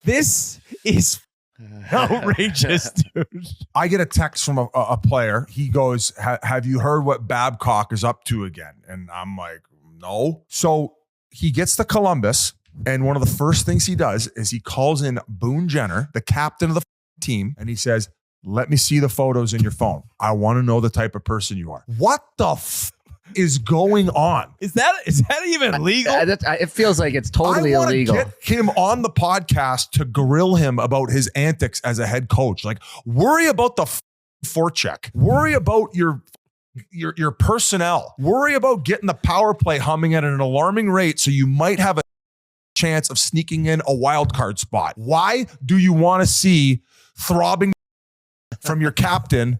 This is outrageous, dude. I get a text from a player. He goes, have you heard what Babcock is up to again? And I'm like, no. So he gets to Columbus, and one of the first things he does is he calls in Boone Jenner, the captain of the team, and he says, let me see the photos in your phone. I want to know the type of person you are. What the is going on? Is that even legal? It feels like it's totally illegal. Get him on the podcast to grill him about his antics as a head coach. Like, worry about the forecheck. Worry about your personnel. Worry about getting the power play humming at an alarming rate so you might have a chance of sneaking in a wild card spot. Why do you want to see throbbing from your captain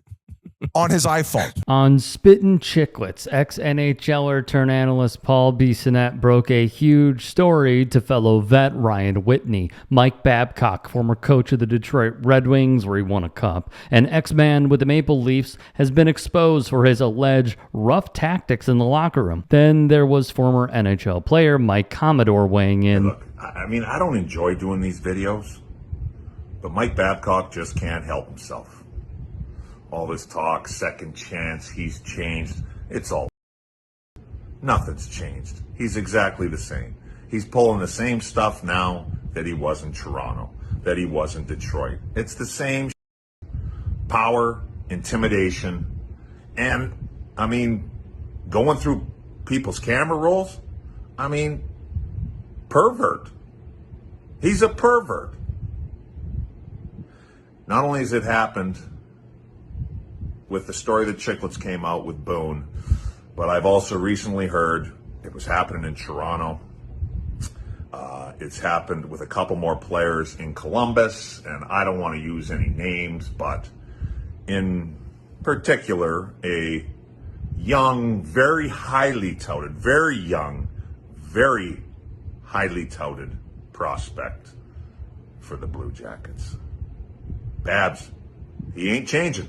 on his iPhone? On Spittin Chiclets, ex-NHLer turned analyst Paul Bissonnette broke a huge story to fellow vet Ryan Whitney. Mike Babcock, former coach of the Detroit Red Wings where he won a cup, an ex-man with the Maple Leafs, has been exposed for his alleged rough tactics in the locker room. Then there was former NHL player Mike Commodore weighing in. Hey, look, I mean, I don't enjoy doing these videos, but Mike Babcock just can't help himself. All this talk, second chance, he's changed. It's all. Nothing's changed. He's exactly the same. He's pulling the same stuff now that he was in Toronto, that he was in Detroit. It's the same power, intimidation, and, I mean, going through people's camera rolls, I mean, pervert. He's a pervert. Not only has it happened with the story that Chiclets came out with Boone, but I've also recently heard it was happening in Toronto. It's happened with a couple more players in Columbus, and I don't want to use any names, but in particular, a young, very highly touted prospect for the Blue Jackets. Babs, he ain't changing.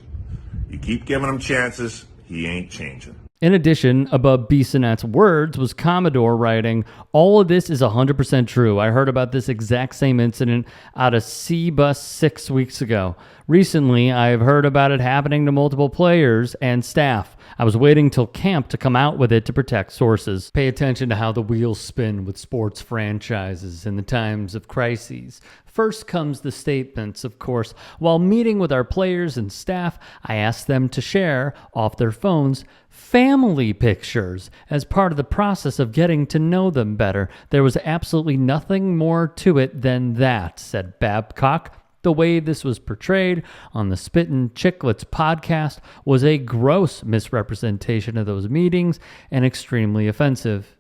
You keep giving him chances, he ain't changing. In addition, above Bissonnette's words was Commodore writing, all of this is 100% true. I heard about this exact same incident out of C-Bus 6 weeks ago. Recently, I've heard about it happening to multiple players and staff. I was waiting till camp to come out with it to protect sources. Pay attention to how the wheels spin with sports franchises in the times of crises. First comes the statements, of course. While meeting with our players and staff, I asked them to share, off their phones, family pictures as part of the process of getting to know them better. There was absolutely nothing more to it than that, said Babcock. The way this was portrayed on the Spittin Chiclets podcast was a gross misrepresentation of those meetings and extremely offensive.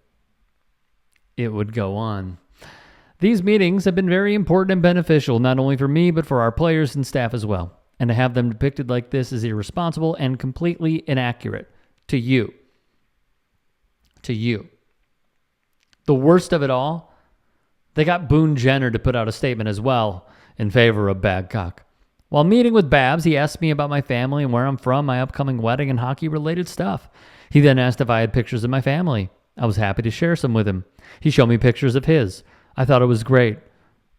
It would go on. These meetings have been very important and beneficial, not only for me, but for our players and staff as well. And to have them depicted like this is irresponsible and completely inaccurate. To you. The worst of it all, they got Boone Jenner to put out a statement as well in favor of Babcock. While meeting with Babs, he asked me about my family and where I'm from, my upcoming wedding, and hockey-related stuff. He then asked if I had pictures of my family. I was happy to share some with him. He showed me pictures of his. I thought it was great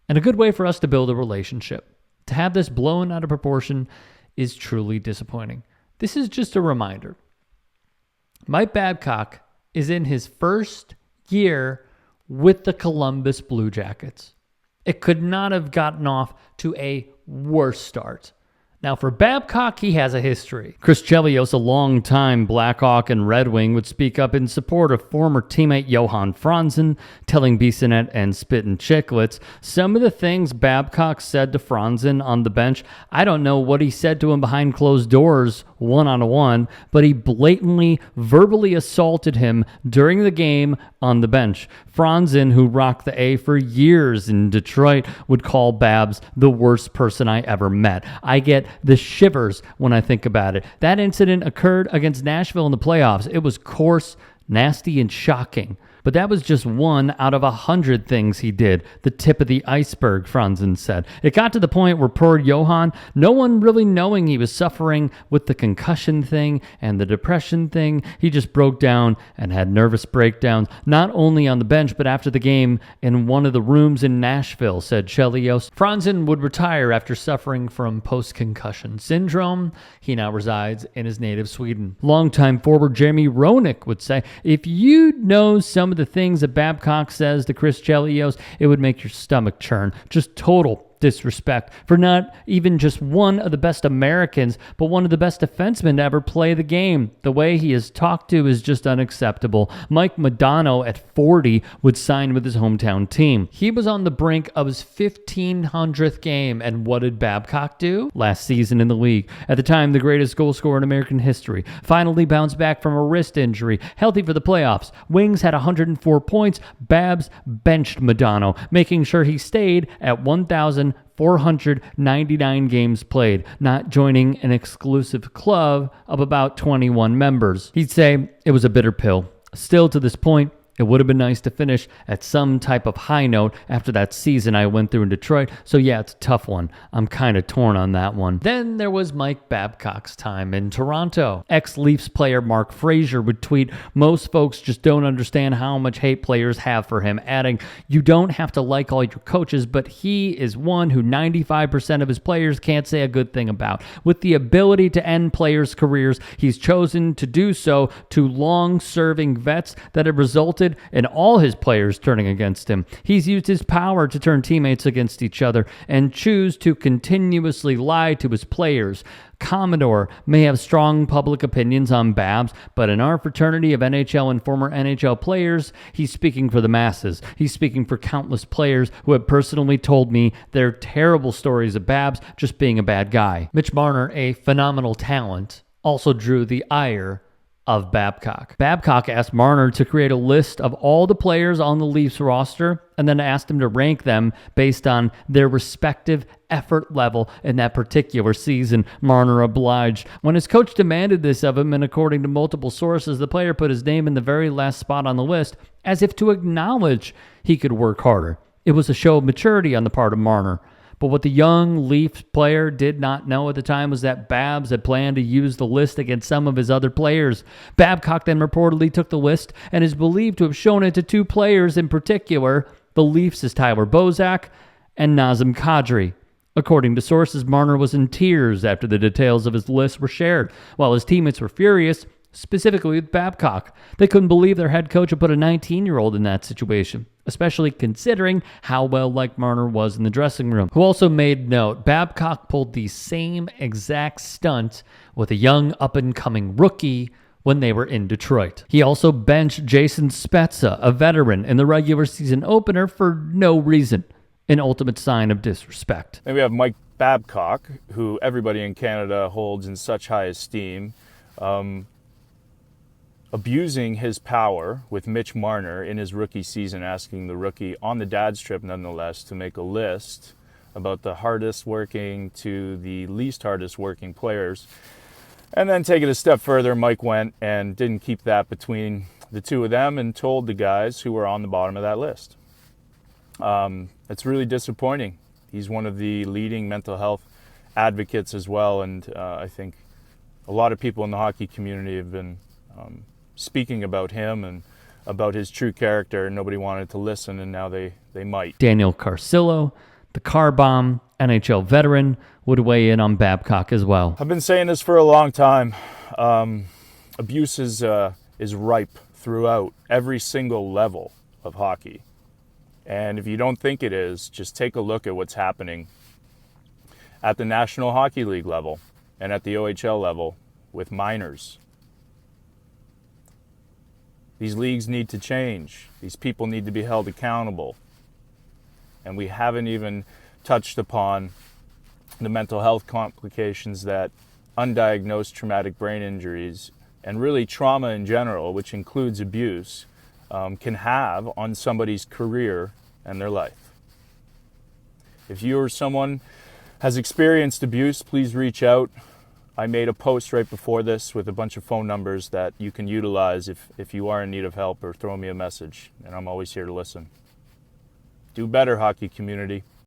and a good way for us to build a relationship. To have this blown out of proportion is truly disappointing. This is just a reminder. Mike Babcock is in his first year with the Columbus Blue Jackets. It could not have gotten off to a worse start. Now, for Babcock, he has a history. Chris Chelios, a longtime Blackhawk and Red Wing, would speak up in support of former teammate Johan Franzen, telling Bissonnette and Spittin Chiclets some of the things Babcock said to Franzen on the bench. I don't know what he said to him behind closed doors, one-on-one, but he blatantly, verbally assaulted him during the game on the bench. Franzen, who rocked the A for years in Detroit, would call Babs the worst person I ever met. I get the shivers when I think about it. That incident occurred against Nashville in the playoffs. It was coarse, nasty, and shocking. But that was just one out of 100 things he did. The tip of the iceberg, Franzen said. It got to the point where poor Johan, no one really knowing he was suffering with the concussion thing and the depression thing, he just broke down and had nervous breakdowns, not only on the bench, but after the game in one of the rooms in Nashville, said Chelios. Franzen would retire after suffering from post-concussion syndrome. He now resides in his native Sweden. Longtime forward Jeremy Roenick would say, if you know some of the things that Babcock says to Chris Chelios, it would make your stomach churn. Just total disrespect for not even just one of the best Americans, but one of the best defensemen to ever play the game. The way he is talked to is just unacceptable. Mike Modano at 40 would sign with his hometown team. He was on the brink of his 1500th game, and what did Babcock do? Last season in the league, at the time the greatest goal scorer in American history, finally bounced back from a wrist injury, healthy for the playoffs. Wings had 104 points. Babs benched Modano, making sure he stayed at 1,499 games played, not joining an exclusive club of about 21 members. He'd say it was a bitter pill. Still to this point, it would have been nice to finish at some type of high note after that season I went through in Detroit. So yeah, it's a tough one. I'm kind of torn on that one. Then there was Mike Babcock's time in Toronto. Ex-Leafs player Mark Frazier would tweet, most folks just don't understand how much hate players have for him, adding, you don't have to like all your coaches, but he is one who 95% of his players can't say a good thing about. With the ability to end players' careers, he's chosen to do so to long-serving vets that have resulted in all his players turning against him. He's used his power to turn teammates against each other and choose to continuously lie to his players. Commodore may have strong public opinions on Babs, but in our fraternity of NHL and former NHL players, he's speaking for the masses. He's speaking for countless players who have personally told me their terrible stories of Babs just being a bad guy. Mitch Marner, a phenomenal talent, also drew the ire of Babcock. Babcock asked Marner to create a list of all the players on the Leafs roster and then asked him to rank them based on their respective effort level in that particular season. Marner obliged. When his coach demanded this of him, and according to multiple sources, the player put his name in the very last spot on the list as if to acknowledge he could work harder. It was a show of maturity on the part of Marner. But what the young Leafs player did not know at the time was that Babs had planned to use the list against some of his other players. Babcock then reportedly took the list and is believed to have shown it to two players in particular, the Leafs' Tyler Bozak and Nazem Kadri. According to sources, Marner was in tears after the details of his list were shared, while his teammates were furious, specifically with Babcock. They couldn't believe their head coach had put a 19-year-old in that situation, especially considering how well liked Marner was in the dressing room. Who also made note, Babcock pulled the same exact stunt with a young up-and-coming rookie when they were in Detroit. He also benched Jason Spezza, a veteran, in the regular season opener for no reason, an ultimate sign of disrespect. Then we have Mike Babcock, who everybody in Canada holds in such high esteem, abusing his power with Mitch Marner in his rookie season, asking the rookie on the dad's trip nonetheless to make a list about the hardest working to the least hardest working players. And then take it a step further, Mike went and didn't keep that between the two of them and told the guys who were on the bottom of that list. It's really disappointing. He's one of the leading mental health advocates as well, and I think a lot of people in the hockey community have been speaking about him and about his true character, and nobody wanted to listen, and now they might. Daniel Carcillo, the car bomb, NHL veteran, would weigh in on Babcock as well. I've been saying this for a long time. Abuse is ripe throughout every single level of hockey. And if you don't think it is, just take a look at what's happening at the National Hockey League level and at the OHL level with minors. These leagues need to change. These people need to be held accountable. And we haven't even touched upon the mental health complications that undiagnosed traumatic brain injuries and really trauma in general, which includes abuse, can have on somebody's career and their life. If you or someone has experienced abuse, please reach out. I made a post right before this with a bunch of phone numbers that you can utilize if you are in need of help, or throw me a message, and I'm always here to listen. Do better, hockey community.